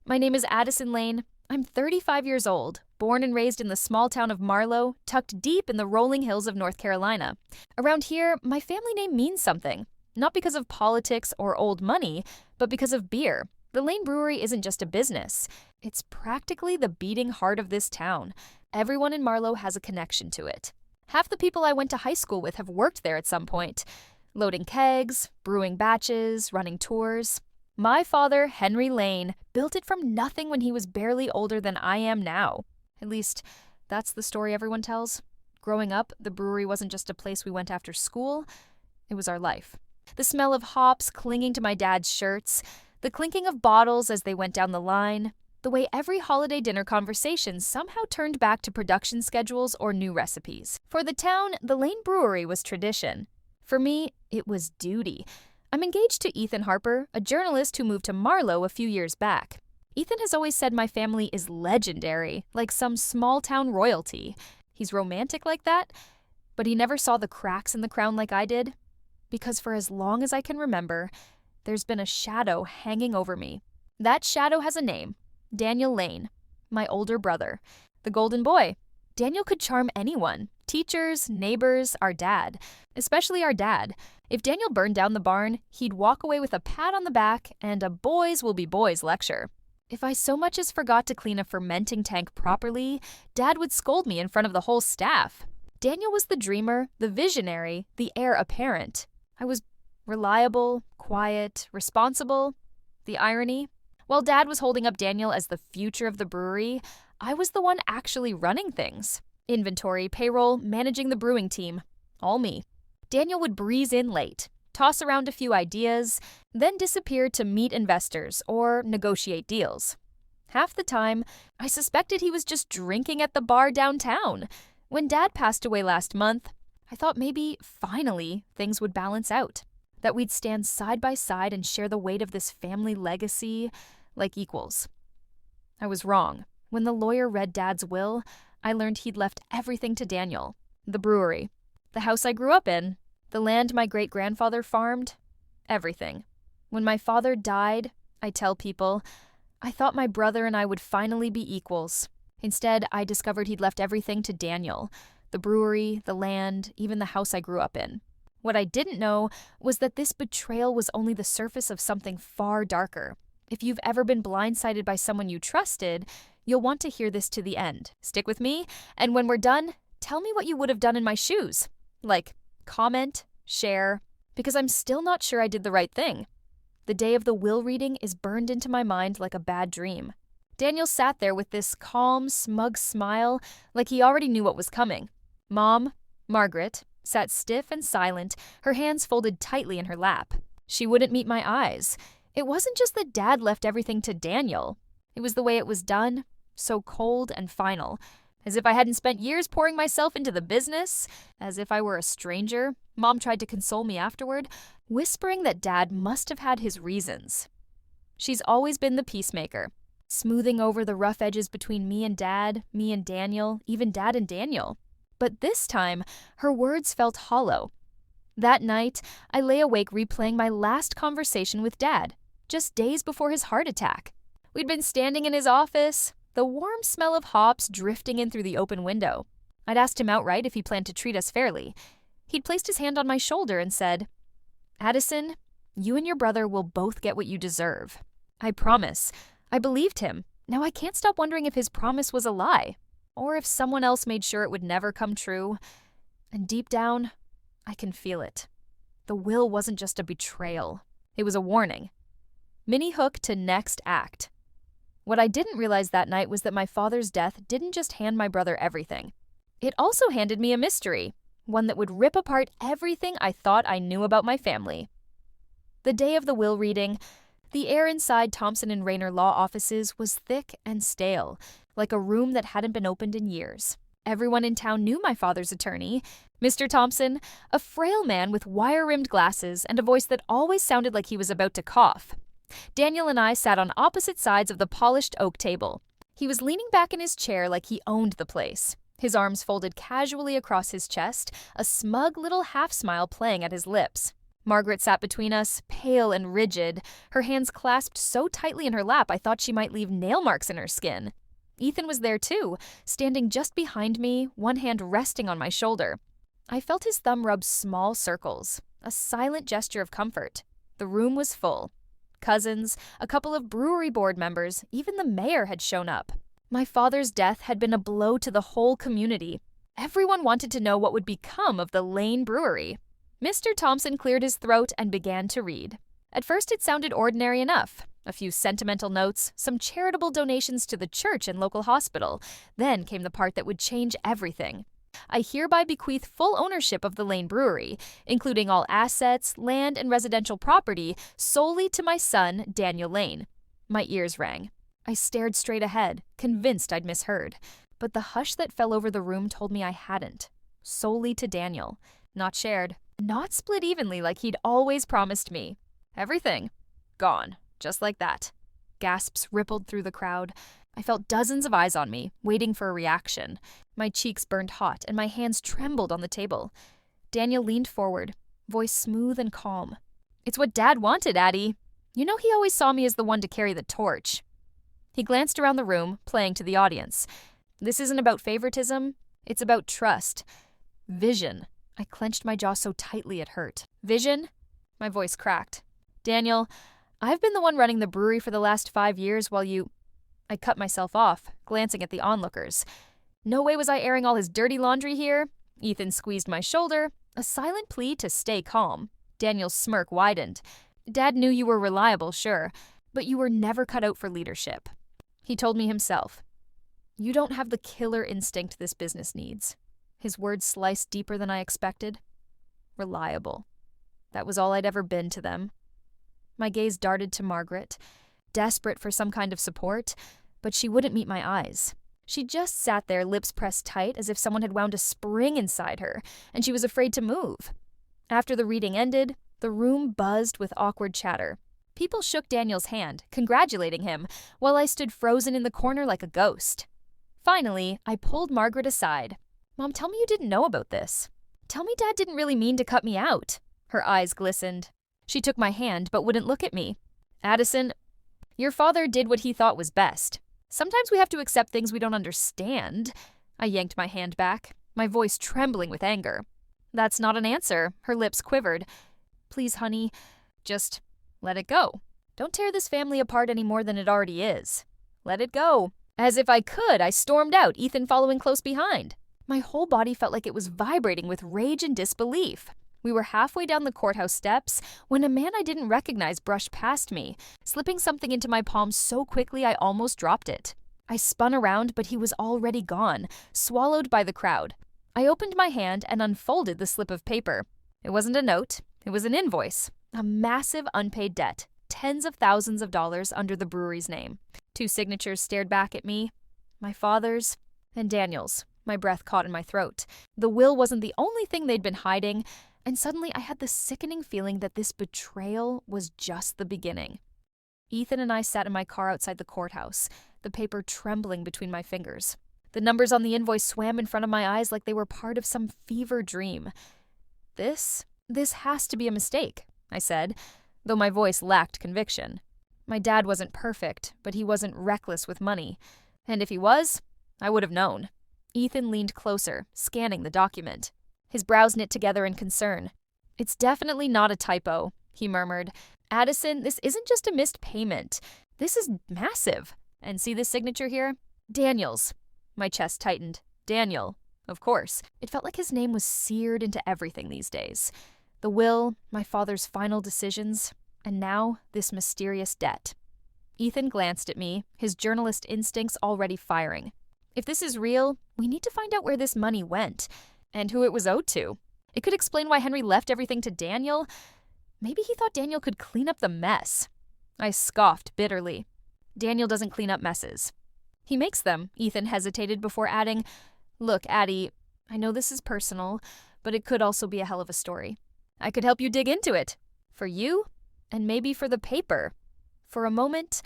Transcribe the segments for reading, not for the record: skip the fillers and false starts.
My name is Addison Lane. I'm 35 years old, born and raised in the small town of Marlow, tucked deep in the rolling hills of North Carolina. Around here, my family name means something. Not because of politics or old money, but because of beer. The Lane Brewery isn't just a business. It's practically the beating heart of this town. Everyone in Marlow has a connection to it. Half the people I went to high school with have worked there at some point. Loading kegs, brewing batches, running tours. My father, Henry Lane, built it from nothing when he was barely older than I am now. At least, that's the story everyone tells. Growing up, the brewery wasn't just a place we went after school, it was our life. The smell of hops clinging to my dad's shirts, the clinking of bottles as they went down the line, the way every holiday dinner conversation somehow turned back to production schedules or new recipes. For the town, the Lane Brewery was tradition. For me, it was duty. I'm engaged to Ethan Harper, a journalist who moved to Marlow a few years back. Ethan has always said my family is legendary, like some small-town royalty. He's romantic like that, but he never saw the cracks in the crown like I did. Because for as long as I can remember, there's been a shadow hanging over me. That shadow has a name, Daniel Lane, my older brother, the golden boy. Daniel could charm anyone, teachers, neighbors, our dad, especially our dad. If Daniel burned down the barn, he'd walk away with a pat on the back and a boys will be boys lecture. If I so much as forgot to clean a fermenting tank properly, Dad would scold me in front of the whole staff. Daniel was the dreamer, the visionary, the heir apparent. I was reliable, quiet, responsible. The irony? While Dad was holding up Daniel as the future of the brewery, I was the one actually running things. Inventory, payroll, managing the brewing team. All me. Daniel would breeze in late, toss around a few ideas, then disappear to meet investors or negotiate deals. Half the time, I suspected he was just drinking at the bar downtown. When Dad passed away last month, I thought maybe, finally, things would balance out. That we'd stand side by side and share the weight of this family legacy like equals. I was wrong. When the lawyer read Dad's will, I learned he'd left everything to Daniel. The brewery, the house I grew up in, the land my great-grandfather farmed, everything. When my father died, I tell people, I thought my brother and I would finally be equals. Instead, I discovered he'd left everything to Daniel, the brewery, the land, even the house I grew up in. What I didn't know was that this betrayal was only the surface of something far darker. If you've ever been blindsided by someone you trusted, you'll want to hear this to the end. Stick with me, and when we're done, tell me what you would have done in my shoes. Like, comment, share, because I'm still not sure I did the right thing. The day of the will reading is burned into my mind like a bad dream. Daniel sat there with this calm, smug smile, like he already knew what was coming. Mom, Margaret, sat stiff and silent, her hands folded tightly in her lap. She wouldn't meet my eyes. It wasn't just that Dad left everything to Daniel. It was the way it was done, so cold and final. As if I hadn't spent years pouring myself into the business, as if I were a stranger. Mom tried to console me afterward, whispering that Dad must have had his reasons. She's always been the peacemaker, smoothing over the rough edges between me and Dad, me and Daniel, even Dad and Daniel. But this time, her words felt hollow. That night, I lay awake replaying my last conversation with Dad, just days before his heart attack. We'd been standing in his office, the warm smell of hops drifting in through the open window. I'd asked him outright if he planned to treat us fairly. He'd placed his hand on my shoulder and said, Addison, you and your brother will both get what you deserve. I promise. I believed him. Now I can't stop wondering if his promise was a lie, or if someone else made sure it would never come true. And deep down, I can feel it. The will wasn't just a betrayal. It was a warning. Mini hook to next act. What I didn't realize that night was that my father's death didn't just hand my brother everything. It also handed me a mystery, one that would rip apart everything I thought I knew about my family. The day of the will reading, the air inside Thompson and Rayner law offices was thick and stale, like a room that hadn't been opened in years. Everyone in town knew my father's attorney, Mr. Thompson, a frail man with wire-rimmed glasses and a voice that always sounded like he was about to cough. Daniel and I sat on opposite sides of the polished oak table. He was leaning back in his chair like he owned the place, his arms folded casually across his chest, a smug little half-smile playing at his lips. Margaret sat between us, pale and rigid, her hands clasped so tightly in her lap I thought she might leave nail marks in her skin. Ethan was there too, standing just behind me, one hand resting on my shoulder. I felt his thumb rub small circles, a silent gesture of comfort. The room was full. Cousins, a couple of brewery board members, even the mayor had shown up. My father's death had been a blow to the whole community. Everyone wanted to know what would become of the Lane Brewery. Mr. Thompson cleared his throat and began to read. At first it sounded ordinary enough. A few sentimental notes, some charitable donations to the church and local hospital. Then came the part that would change everything. I hereby bequeath full ownership of the Lane Brewery, including all assets, land, and residential property, solely to my son, Daniel Lane. My ears rang. I stared straight ahead, convinced I'd misheard. But the hush that fell over the room told me I hadn't. Solely to Daniel. Not shared. Not split evenly like he'd always promised me. Everything. Gone. Just like that. Gasps rippled through the crowd. I felt dozens of eyes on me, waiting for a reaction. My cheeks burned hot and my hands trembled on the table. Daniel leaned forward, voice smooth and calm. "It's what Dad wanted, Addie. You know he always saw me as the one to carry the torch." He glanced around the room, playing to the audience. "This isn't about favoritism. It's about trust. Vision." I clenched my jaw so tightly it hurt. "Vision?" My voice cracked. "Daniel, I've been the one running the brewery for the last 5 years while you—" I cut myself off, glancing at the onlookers. No way was I airing all his dirty laundry here. Ethan squeezed my shoulder, a silent plea to stay calm. Daniel's smirk widened. "Dad knew you were reliable, sure, but you were never cut out for leadership." He told me himself. "You don't have the killer instinct this business needs." His words sliced deeper than I expected. Reliable. That was all I'd ever been to them. My gaze darted to Margaret, desperate for some kind of support, but she wouldn't meet my eyes. She just sat there, lips pressed tight, as if someone had wound a spring inside her, and she was afraid to move. After the reading ended, the room buzzed with awkward chatter. People shook Daniel's hand, congratulating him, while I stood frozen in the corner like a ghost. Finally, I pulled Margaret aside. "Mom, tell me you didn't know about this. Tell me Dad didn't really mean to cut me out." Her eyes glistened. She took my hand, but wouldn't look at me. "Addison, your father did what he thought was best. Sometimes we have to accept things we don't understand." I yanked my hand back, my voice trembling with anger. "That's not an answer." Her lips quivered. "Please, honey, just let it go. Don't tear this family apart any more than it already is. Let it go." As if I could, I stormed out, Ethan following close behind. My whole body felt like it was vibrating with rage and disbelief. We were halfway down the courthouse steps when a man I didn't recognize brushed past me, slipping something into my palm so quickly I almost dropped it. I spun around, but he was already gone, swallowed by the crowd. I opened my hand and unfolded the slip of paper. It wasn't a note. It was an invoice. A massive unpaid debt. Tens of thousands of dollars under the brewery's name. 2 signatures stared back at me. My father's and Daniel's. My breath caught in my throat. The will wasn't the only thing they'd been hiding, and suddenly I had the sickening feeling that this betrayal was just the beginning. Ethan and I sat in my car outside the courthouse, the paper trembling between my fingers. The numbers on the invoice swam in front of my eyes like they were part of some fever dream. This has to be a mistake," I said, though my voice lacked conviction. My dad wasn't perfect, but he wasn't reckless with money. And if he was, I would have known. Ethan leaned closer, scanning the document. His brows knit together in concern. "It's definitely not a typo," he murmured. "Addison, this isn't just a missed payment. This is massive. And see this signature here? Daniel's." My chest tightened. Daniel, of course. It felt like his name was seared into everything these days. The will, my father's final decisions, and now this mysterious debt. Ethan glanced at me, his journalist instincts already firing. If this is real, we need to find out where this money went, and who it was owed to. It could explain why Henry left everything to Daniel. Maybe he thought Daniel could clean up the mess. I scoffed bitterly. Daniel doesn't clean up messes. He makes them, Ethan hesitated before adding, "Look, Addie, I know this is personal, but it could also be a hell of a story. I could help you dig into it. For you, and maybe for the paper." For a moment,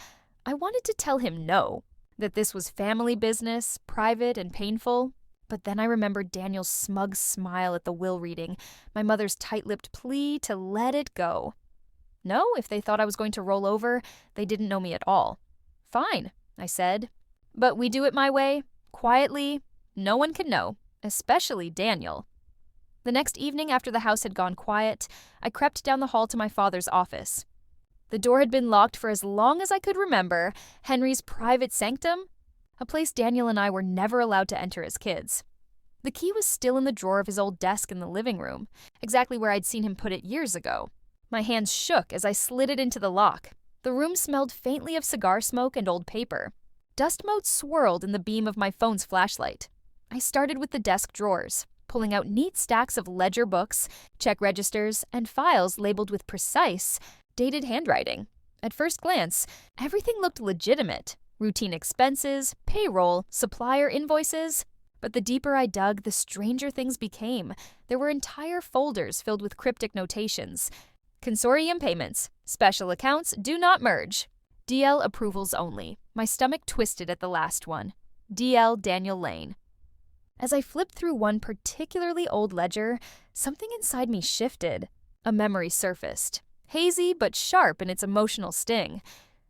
I wanted to tell him no, that this was family business, private and painful. But then I remembered Daniel's smug smile at the will reading, my mother's tight-lipped plea to let it go. No, if they thought I was going to roll over, they didn't know me at all. Fine, I said. But we do it my way, quietly. No one can know, especially Daniel. The next evening after the house had gone quiet, I crept down the hall to my father's office. The door had been locked for as long as I could remember, Henry's private sanctum, a place Daniel and I were never allowed to enter as kids. The key was still in the drawer of his old desk in the living room, exactly where I'd seen him put it years ago. My hands shook as I slid it into the lock. The room smelled faintly of cigar smoke and old paper. Dust motes swirled in the beam of my phone's flashlight. I started with the desk drawers, pulling out neat stacks of ledger books, check registers, and files labeled with precise, dated handwriting. At first glance, everything looked legitimate. Routine expenses, payroll, supplier invoices. But the deeper I dug, the stranger things became. There were entire folders filled with cryptic notations. Consortium payments. Special accounts do not merge. DL approvals only. My stomach twisted at the last one. DL Daniel Lane. As I flipped through one particularly old ledger, something inside me shifted. A memory surfaced. Hazy but sharp in its emotional sting.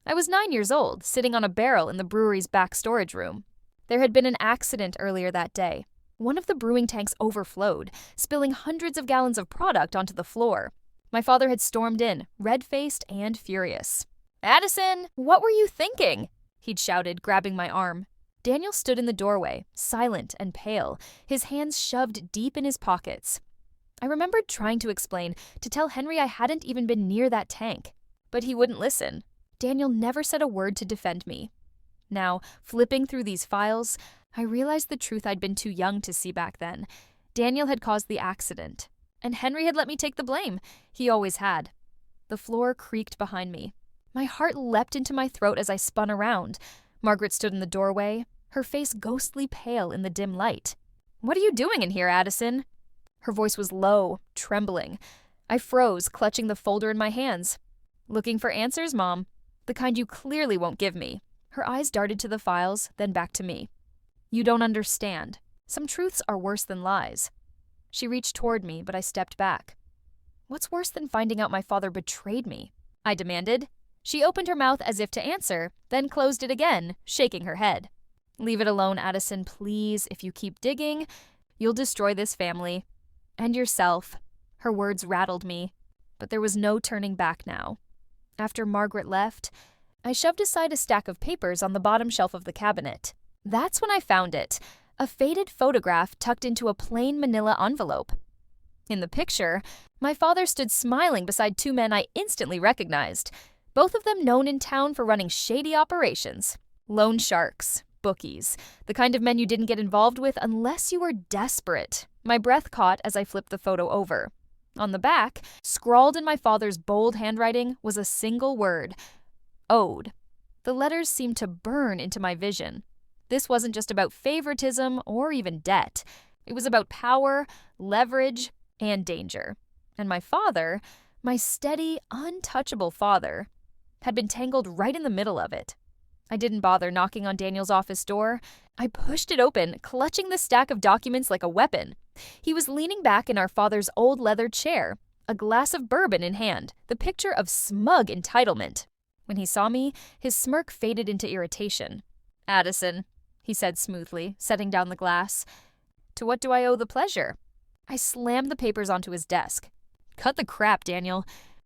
I was 9 years old, sitting on a barrel in the brewery's back storage room. There had been an accident earlier that day. One of the brewing tanks overflowed, spilling hundreds of gallons of product onto the floor. My father had stormed in, red-faced and furious. "Addison, what were you thinking?" he'd shouted, grabbing my arm. Daniel stood in the doorway, silent and pale, his hands shoved deep in his pockets. I remembered trying to explain, to tell Henry I hadn't even been near that tank. But he wouldn't listen. Daniel never said a word to defend me. Now, flipping through these files, I realized the truth I'd been too young to see back then. Daniel had caused the accident, and Henry had let me take the blame. He always had. The floor creaked behind me. My heart leapt into my throat as I spun around. Margaret stood in the doorway, her face ghostly pale in the dim light. "What are you doing in here, Addison?" Her voice was low, trembling. I froze, clutching the folder in my hands. "Looking for answers, Mom. The kind you clearly won't give me." Her eyes darted to the files, then back to me. "You don't understand. Some truths are worse than lies." She reached toward me, but I stepped back. "What's worse than finding out my father betrayed me?" I demanded. She opened her mouth as if to answer, then closed it again, shaking her head. "Leave it alone, Addison, please. If you keep digging, you'll destroy this family. And yourself." Her words rattled me, but there was no turning back now. After Margaret left, I shoved aside a stack of papers on the bottom shelf of the cabinet. That's when I found it, a faded photograph tucked into a plain manila envelope. In the picture, my father stood smiling beside two men I instantly recognized, both of them known in town for running shady operations. Loan sharks, bookies, the kind of men you didn't get involved with unless you were desperate. My breath caught as I flipped the photo over. On the back, scrawled in my father's bold handwriting, was a single word: owed. The letters seemed to burn into my vision. This wasn't just about favoritism or even debt. It was about power, leverage, and danger. And my father, my steady, untouchable father, had been tangled right in the middle of it. I didn't bother knocking on Daniel's office door. I pushed it open, clutching the stack of documents like a weapon. He was leaning back in our father's old leather chair, a glass of bourbon in hand, the picture of smug entitlement. When he saw me, his smirk faded into irritation. "Addison," he said smoothly, setting down the glass. "To what do I owe the pleasure?" I slammed the papers onto his desk. "Cut the crap, Daniel.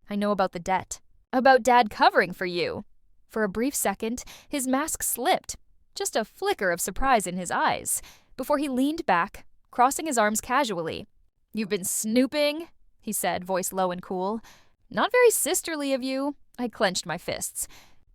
I know about the debt. About Dad covering for you." For a brief second, his mask slipped, just a flicker of surprise in his eyes, before he leaned back, crossing his arms casually. "You've been snooping," he said, voice low and cool. "Not very sisterly of you." I clenched my fists.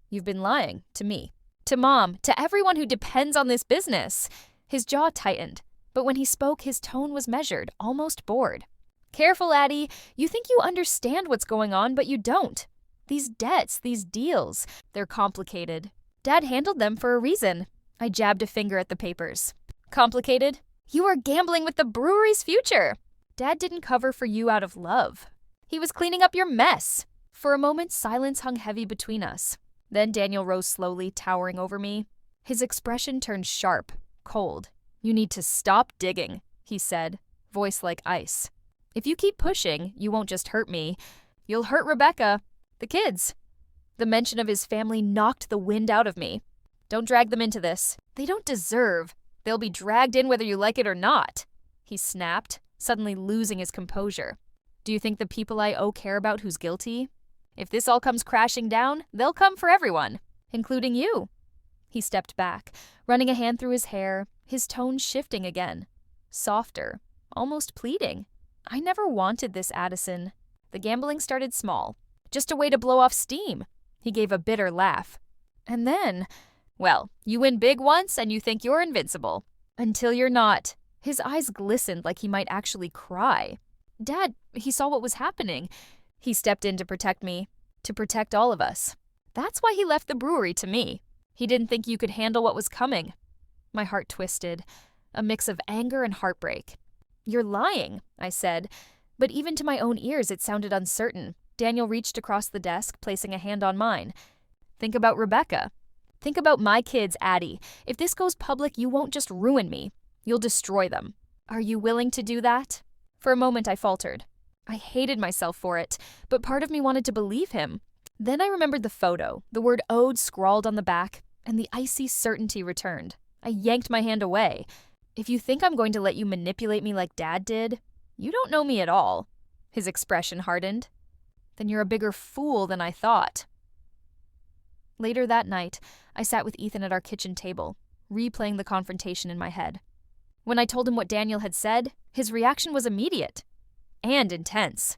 "You've been lying to me, to Mom, to everyone who depends on this business." His jaw tightened, but when he spoke, his tone was measured, almost bored. "Careful, Addie. You think you understand what's going on, but you don't. These debts, these deals, they're complicated. Dad handled them for a reason." I jabbed a finger at the papers. "Complicated? You are gambling with the brewery's future. Dad didn't cover for you out of love. He was cleaning up your mess." For a moment, silence hung heavy between us. Then Daniel rose slowly, towering over me. His expression turned sharp, cold. "You need to stop digging," he said, voice like ice. "If you keep pushing, you won't just hurt me. You'll hurt Rebecca, the kids." The mention of his family knocked the wind out of me. "Don't drag them into this. They don't deserve. They'll be dragged in whether you like it or not," he snapped, suddenly losing his composure. "Do you think the people I owe care about who's guilty? If this all comes crashing down, they'll come for everyone, including you." He stepped back, running a hand through his hair, his tone shifting again. Softer, almost pleading. "I never wanted this, Addison. The gambling started small, just a way to blow off steam." He gave a bitter laugh. "And then, well, you win big once and you think you're invincible. Until you're not." His eyes glistened like he might actually cry. "Dad, he saw what was happening. He stepped in to protect me, to protect all of us. That's why he left the brewery to me. He didn't think you could handle what was coming." My heart twisted, a mix of anger and heartbreak. "You're lying," I said, but even to my own ears it sounded uncertain. Daniel reached across the desk, placing a hand on mine. "Think about Rebecca. Think about my kids, Addie. If this goes public, you won't just ruin me. You'll destroy them. Are you willing to do that?" For a moment I faltered. I hated myself for it, but part of me wanted to believe him. Then I remembered the photo, the word owed scrawled on the back, and the icy certainty returned. I yanked my hand away. "If you think I'm going to let you manipulate me like Dad did, you don't know me at all." His expression hardened. "Then you're a bigger fool than I thought." Later that night, I sat with Ethan at our kitchen table, replaying the confrontation in my head. When I told him what Daniel had said, his reaction was immediate and intense.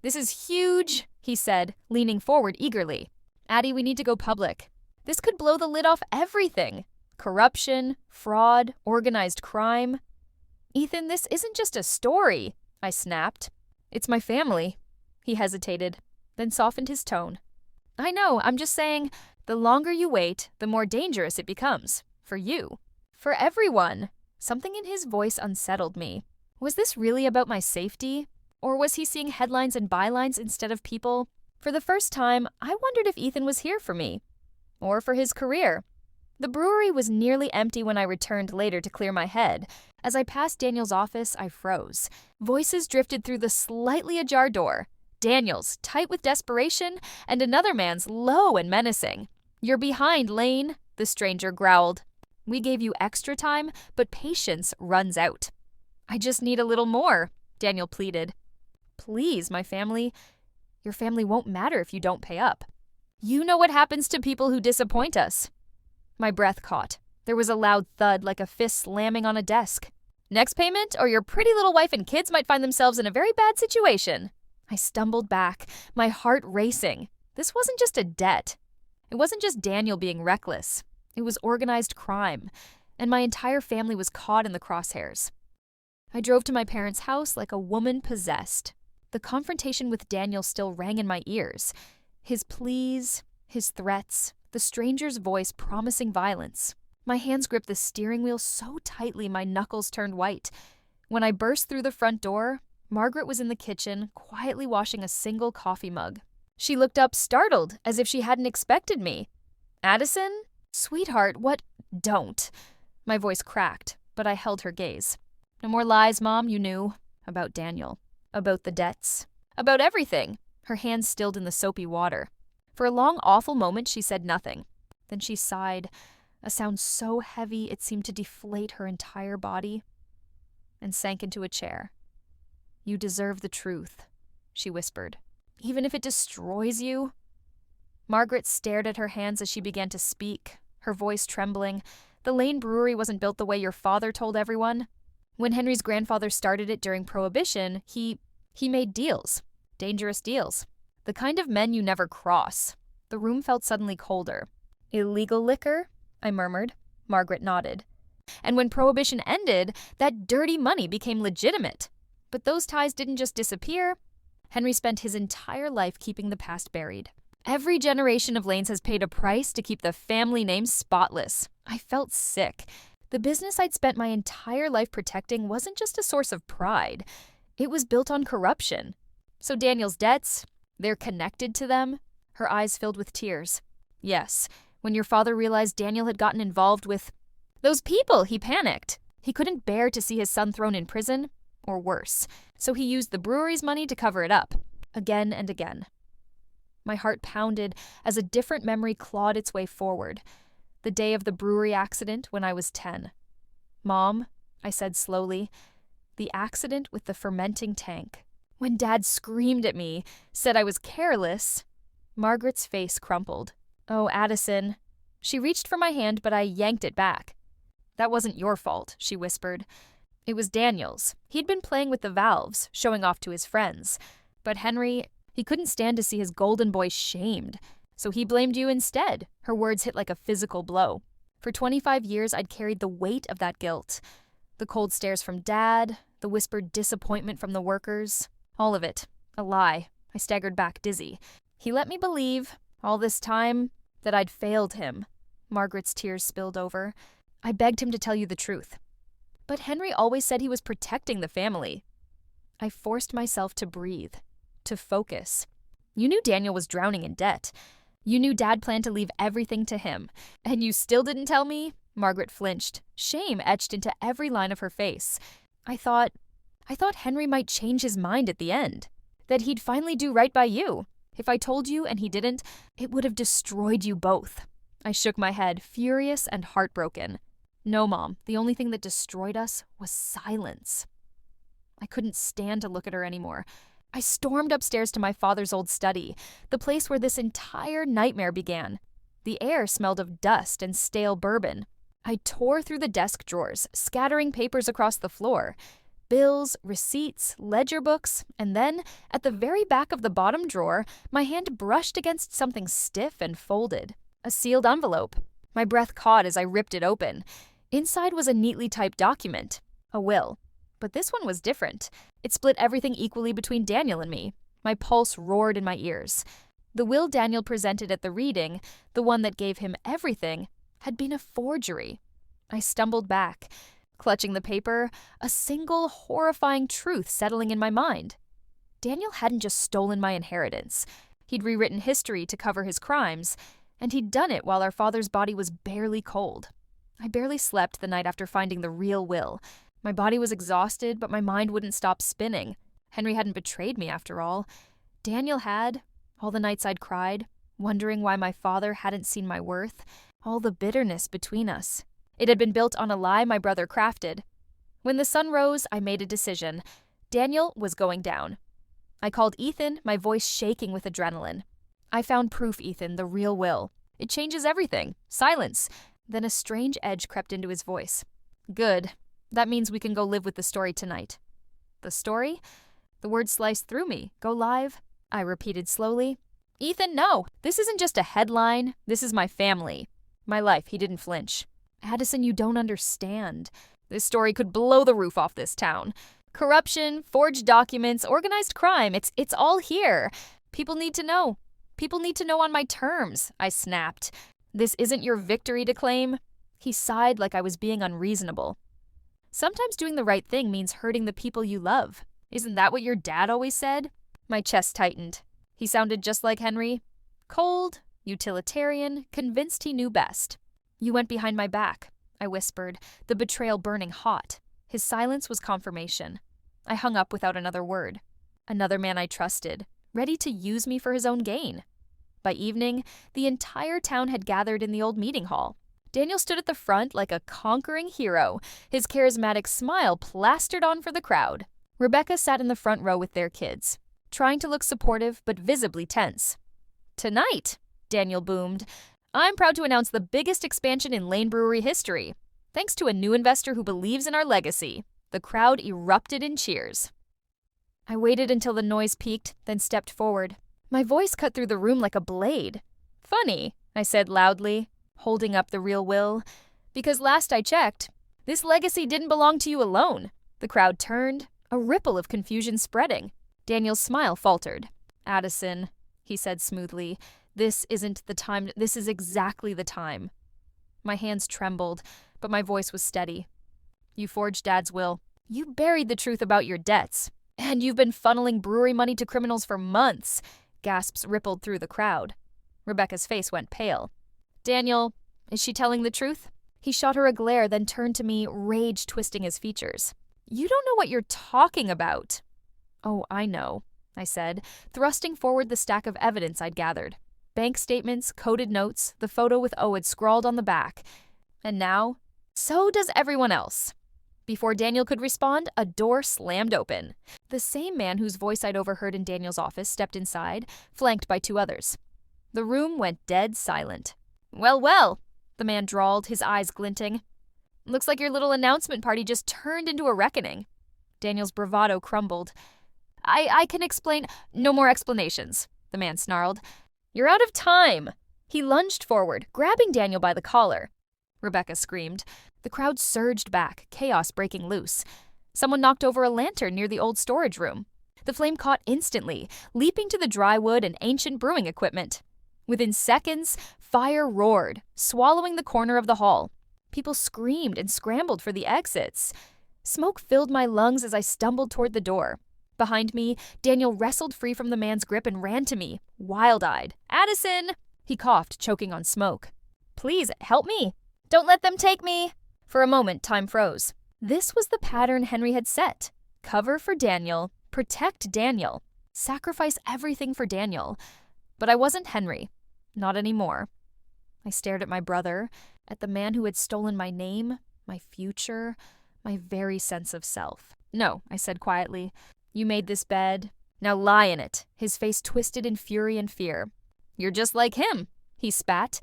"This is huge," he said, leaning forward eagerly. "Addie, we need to go public. This could blow the lid off everything. Corruption, fraud, organized crime." "Ethan, this isn't just a story," I snapped. "It's my family." He hesitated, then softened his tone. "I know, I'm just saying, the longer you wait, the more dangerous it becomes. For you. For everyone." Something in his voice unsettled me. Was this really about my safety? Or was he seeing headlines and bylines instead of people? For the first time, I wondered if Ethan was here for me. Or for his career. The brewery was nearly empty when I returned later to clear my head. As I passed Daniel's office, I froze. Voices drifted through the slightly ajar door. Daniel's, tight with desperation, and another man's, low and menacing. "You're behind, Lane," the stranger growled. "We gave you extra time, but patience runs out." "I just need a little more," Daniel pleaded. "Please, my family. Your family won't matter if you don't pay up. You know what happens to people who disappoint us." My breath caught. There was a loud thud like a fist slamming on a desk. "Next payment, or your pretty little wife and kids might find themselves in a very bad situation." I stumbled back, my heart racing. This wasn't just a debt. It wasn't just Daniel being reckless. It was organized crime, and my entire family was caught in the crosshairs. I drove to my parents' house like a woman possessed. The confrontation with Daniel still rang in my ears. His pleas, his threats, the stranger's voice promising violence. My hands gripped the steering wheel so tightly my knuckles turned white. When I burst through the front door, Margaret was in the kitchen, quietly washing a single coffee mug. She looked up startled, as if she hadn't expected me. "Addison? Sweetheart, what—" "Don't." My voice cracked, but I held her gaze. "No more lies, Mom, you knew. About Daniel. About the debts. About everything." Her hands stilled in the soapy water. For a long, awful moment, she said nothing. Then she sighed, a sound so heavy it seemed to deflate her entire body, and sank into a chair. "You deserve the truth," she whispered. "Even if it destroys you?" Margaret stared at her hands as she began to speak, her voice trembling. "The Lane Brewery wasn't built the way your father told everyone. When Henry's grandfather started it during Prohibition, he made deals. Dangerous deals. The kind of men you never cross." The room felt suddenly colder. "Illegal liquor?" I murmured. Margaret nodded. "And when Prohibition ended, that dirty money became legitimate. But those ties didn't just disappear. Henry spent his entire life keeping the past buried. Every generation of Lanes has paid a price to keep the family name spotless." I felt sick. The business I'd spent my entire life protecting wasn't just a source of pride. It was built on corruption. So Daniel's debts, they're connected to them? Her eyes filled with tears. "Yes, when your father realized Daniel had gotten involved with those people," he panicked. He couldn't bear to see his son thrown in prison, or worse, so he used the brewery's money to cover it up, again and again. My heart pounded as a different memory clawed its way forward. The day of the brewery accident when I was 10. "Mom," I said slowly, "the accident with the fermenting tank. When Dad screamed at me, said I was careless." Margaret's face crumpled. "Oh, Addison." She reached for my hand, but I yanked it back. "That wasn't your fault," she whispered. "It was Daniel's. He'd been playing with the valves, showing off to his friends. But Henry, he couldn't stand to see his golden boy shamed. So he blamed you instead." Her words hit like a physical blow. For 25 years, I'd carried the weight of that guilt. The cold stares from Dad, the whispered disappointment from the workers. All of it. A lie. I staggered back, dizzy. He let me believe, all this time, that I'd failed him. Margaret's tears spilled over. "I begged him to tell you the truth. But Henry always said he was protecting the family." I forced myself to breathe, to focus. "You knew Daniel was drowning in debt. You knew Dad planned to leave everything to him. And you still didn't tell me?" Margaret flinched, shame etched into every line of her face. I thought Henry might change his mind at the end. That he'd finally do right by you. If I told you and he didn't, it would have destroyed you both." I shook my head, furious and heartbroken. "No, Mom, the only thing that destroyed us was silence." I couldn't stand to look at her anymore. I stormed upstairs to my father's old study, the place where this entire nightmare began. The air smelled of dust and stale bourbon. I tore through the desk drawers, scattering papers across the floor. Bills, receipts, ledger books, and then, at the very back of the bottom drawer, my hand brushed against something stiff and folded. A sealed envelope. My breath caught as I ripped it open. Inside was a neatly typed document. A will. But this one was different. It split everything equally between Daniel and me. My pulse roared in my ears. The will Daniel presented at the reading, the one that gave him everything, had been a forgery. I stumbled back, clutching the paper, a single horrifying truth settling in my mind. Daniel hadn't just stolen my inheritance. He'd rewritten history to cover his crimes, and he'd done it while our father's body was barely cold. I barely slept the night after finding the real will. My body was exhausted, but my mind wouldn't stop spinning. Henry hadn't betrayed me after all. Daniel had. All the nights I'd cried, wondering why my father hadn't seen my worth, all the bitterness between us. It had been built on a lie my brother crafted. When the sun rose, I made a decision. Daniel was going down. I called Ethan, my voice shaking with adrenaline. "I found proof, Ethan, the real will. It changes everything." Silence. Then a strange edge crept into his voice. "Good. That means we can go live with the story tonight." "The story?" The word sliced through me. "Go live?" I repeated slowly. "Ethan, no. This isn't just a headline. This is my family. My life." He didn't flinch. "Addison, you don't understand. This story could blow the roof off this town. Corruption, forged documents, organized crime. It's all here. People need to know. People need to know on my terms," I snapped. "This isn't your victory to claim." He sighed like I was being unreasonable. "Sometimes doing the right thing means hurting the people you love. Isn't that what your dad always said?" My chest tightened. He sounded just like Henry. Cold, utilitarian, convinced he knew best. "You went behind my back," I whispered, the betrayal burning hot. His silence was confirmation. I hung up without another word. Another man I trusted, ready to use me for his own gain. By evening, the entire town had gathered in the old meeting hall. Daniel stood at the front like a conquering hero, his charismatic smile plastered on for the crowd. Rebecca sat in the front row with their kids, trying to look supportive but visibly tense. "Tonight," Daniel boomed, "I'm proud to announce the biggest expansion in Lane Brewery history. Thanks to a new investor who believes in our legacy." The crowd erupted in cheers. I waited until the noise peaked, then stepped forward. My voice cut through the room like a blade. "Funny," I said loudly, holding up the real will, "because last I checked, this legacy didn't belong to you alone." The crowd turned, a ripple of confusion spreading. Daniel's smile faltered. "Addison," he said smoothly, "this isn't the time. This is exactly the time." My hands trembled, but my voice was steady. "You forged Dad's will. You buried the truth about your debts. And you've been funneling brewery money to criminals for months." Gasps rippled through the crowd. Rebecca's face went pale. "Daniel, is she telling the truth?" He shot her a glare, then turned to me, rage twisting his features. "You don't know what you're talking about." "Oh, I know," I said, thrusting forward the stack of evidence I'd gathered. Bank statements, coded notes, the photo with Owen scrawled on the back. And now, so does everyone else. Before Daniel could respond, a door slammed open. The same man whose voice I'd overheard in Daniel's office stepped inside, flanked by 2 others. The room went dead silent. "Well, well," the man drawled, his eyes glinting. "Looks like your little announcement party just turned into a reckoning." Daniel's bravado crumbled. I can explain." "No more explanations," the man snarled. "You're out of time." He lunged forward, grabbing Daniel by the collar. Rebecca screamed. The crowd surged back, chaos breaking loose. Someone knocked over a lantern near the old storage room. The flame caught instantly, leaping to the dry wood and ancient brewing equipment. Within seconds, fire roared, swallowing the corner of the hall. People screamed and scrambled for the exits. Smoke filled my lungs as I stumbled toward the door. Behind me, Daniel wrestled free from the man's grip and ran to me, wild-eyed. "Addison!" He coughed, choking on smoke. "Please, help me. Don't let them take me." For a moment, time froze. This was the pattern Henry had set. Cover for Daniel, protect Daniel, sacrifice everything for Daniel. But I wasn't Henry. Not anymore. I stared at my brother, at the man who had stolen my name, my future, my very sense of self. "No," I said quietly. "You made this bed. Now lie in it," his face twisted in fury and fear. "You're just like him," he spat.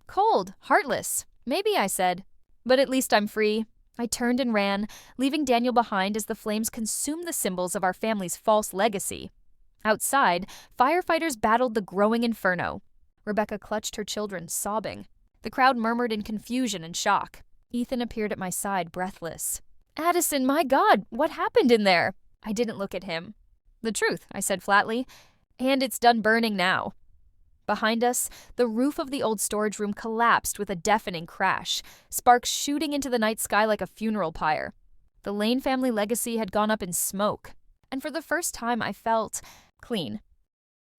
"Cold, heartless. Maybe," I said. "But at least I'm free." I turned and ran, leaving Daniel behind as the flames consumed the symbols of our family's false legacy. Outside, firefighters battled the growing inferno. Rebecca clutched her children, sobbing. The crowd murmured in confusion and shock. Ethan appeared at my side, breathless. "Addison, my God, what happened in there?" I didn't look at him. "The truth," I said flatly. "And it's done burning now." Behind us, the roof of the old storage room collapsed with a deafening crash, sparks shooting into the night sky like a funeral pyre. The Lane family legacy had gone up in smoke, and for the first time I felt clean.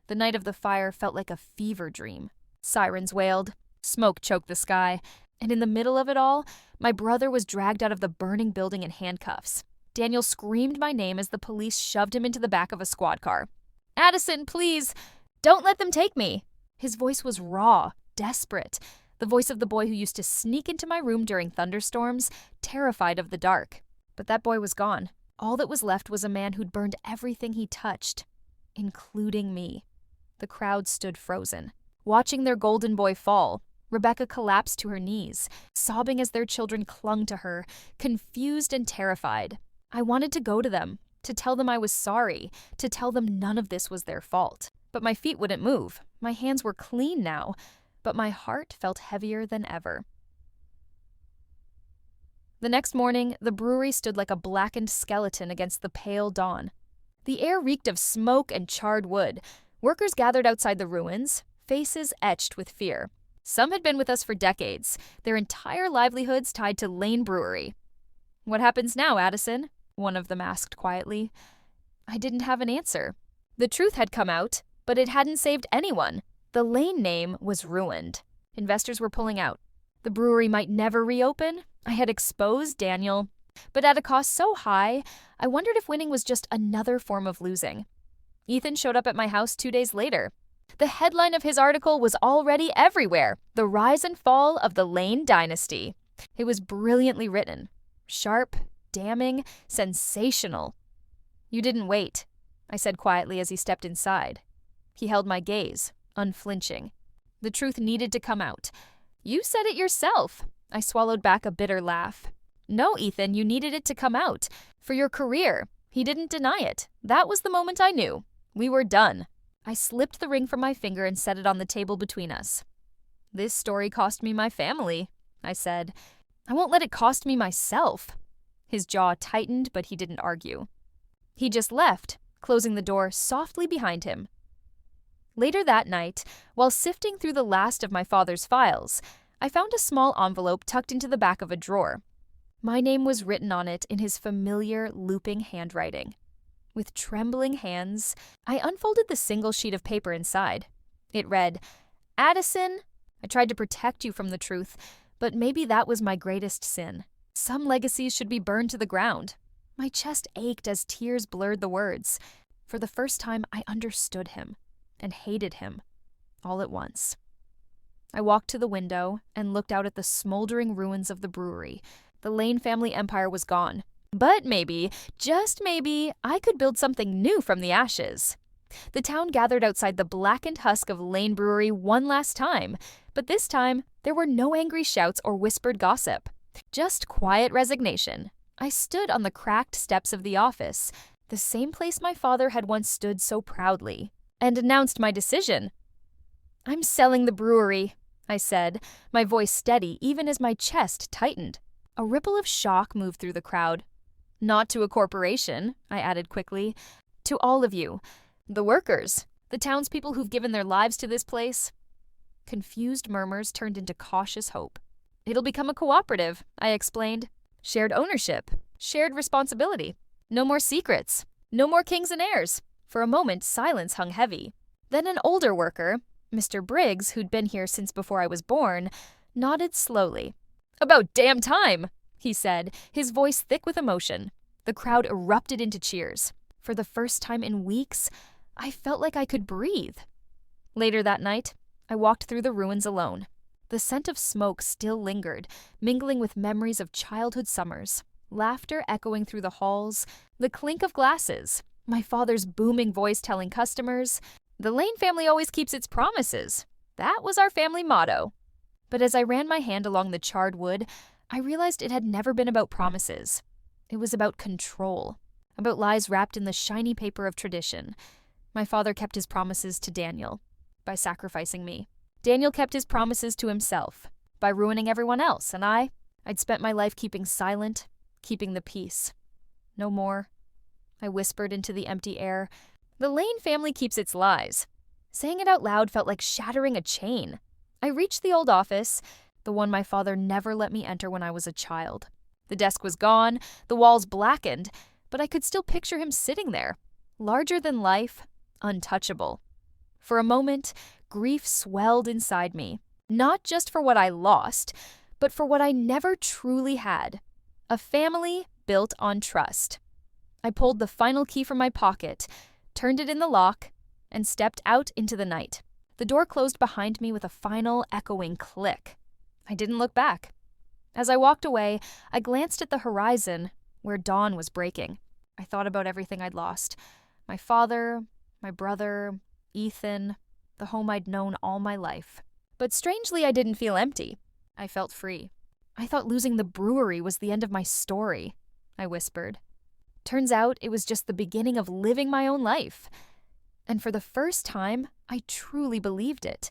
The night of the fire felt like a fever dream. Sirens wailed, smoke choked the sky, and in the middle of it all, my brother was dragged out of the burning building in handcuffs. Daniel screamed my name as the police shoved him into the back of a squad car. "Addison, please, don't let them take me." His voice was raw, desperate, the voice of the boy who used to sneak into my room during thunderstorms, terrified of the dark. But that boy was gone. All that was left was a man who'd burned everything he touched, including me. The crowd stood frozen, watching their golden boy fall. Rebecca collapsed to her knees, sobbing as their children clung to her, confused and terrified. I wanted to go to them, to tell them I was sorry, to tell them none of this was their fault. But my feet wouldn't move. My hands were clean now, but my heart felt heavier than ever. The next morning, the brewery stood like a blackened skeleton against the pale dawn. The air reeked of smoke and charred wood. Workers gathered outside the ruins, faces etched with fear. Some had been with us for decades, their entire livelihoods tied to Lane Brewery. "What happens now, Addison?" one of them asked quietly. I didn't have an answer. The truth had come out, but it hadn't saved anyone. The Lane name was ruined. Investors were pulling out. The brewery might never reopen. I had exposed Daniel, but at a cost so high, I wondered if winning was just another form of losing. Ethan showed up at my house 2 days later. The headline of his article was already everywhere: "The Rise and Fall of the Lane Dynasty." It was brilliantly written. Sharp, damning, sensational. "You didn't wait," I said quietly as he stepped inside. He held my gaze, unflinching. The truth needed to come out. "You said it yourself." I swallowed back a bitter laugh. "No, Ethan, you needed it to come out. For your career." He didn't deny it. That was the moment I knew. We were done. I slipped the ring from my finger and set it on the table between us. "This story cost me my family," I said. "I won't let it cost me myself." His jaw tightened, but he didn't argue. He just left, closing the door softly behind him. Later that night, while sifting through the last of my father's files, I found a small envelope tucked into the back of a drawer. My name was written on it in his familiar, looping handwriting. With trembling hands, I unfolded the single sheet of paper inside. It read, "Addison, I tried to protect you from the truth, But maybe that was my greatest sin. Some legacies should be burned to the ground. My chest ached as tears blurred the words. For the first time, I understood him and hated him all at once. I walked to the window and looked out at the smoldering ruins of the brewery. The Lane family empire was gone. But maybe, just maybe, I could build something new from the ashes. The town gathered outside the blackened husk of Lane Brewery one last time, but this time there were no angry shouts or whispered gossip. Just quiet resignation. I stood on the cracked steps of the office, the same place my father had once stood so proudly, and announced my decision. "I'm selling the brewery," I said, my voice steady even as my chest tightened. A ripple of shock moved through the crowd. "Not to a corporation," I added quickly. "To all of you. The workers. The townspeople who've given their lives to this place." Confused murmurs turned into cautious hope. "It'll become a cooperative," I explained. "Shared ownership. Shared responsibility. No more secrets. No more kings and heirs." For a moment, silence hung heavy. Then an older worker, Mr. Briggs, who'd been here since before I was born, nodded slowly. "About damn time," he said, his voice thick with emotion. The crowd erupted into cheers. For the first time in weeks, I felt like I could breathe. Later that night, I walked through the ruins alone. The scent of smoke still lingered, mingling with memories of childhood summers, laughter echoing through the halls, the clink of glasses, my father's booming voice telling customers, "The Lane family always keeps its promises. That was our family motto." But as I ran my hand along the charred wood, I realized it had never been about promises. It was about control, about lies wrapped in the shiny paper of tradition. My father kept his promises to Daniel by sacrificing me. Daniel kept his promises to himself by ruining everyone else, and I'd spent my life keeping silent, keeping the peace. "No more," I whispered into the empty air. "The Lane family keeps its lies." Saying it out loud felt like shattering a chain. I reached the old office, the one my father never let me enter when I was a child. The desk was gone, the walls blackened, but I could still picture him sitting there, larger than life, untouchable. For a moment, grief swelled inside me, not just for what I lost, but for what I never truly had. A family built on trust. I pulled the final key from my pocket, turned it in the lock, and stepped out into the night. The door closed behind me with a final echoing click. I didn't look back. As I walked away, I glanced at the horizon, where dawn was breaking. I thought about everything I'd lost. My father, my brother, Ethan, the home I'd known all my life. But strangely, I didn't feel empty. I felt free. "I thought losing the brewery was the end of my story," I whispered. Turns out it was just the beginning of living my own life. And for the first time, I truly believed it.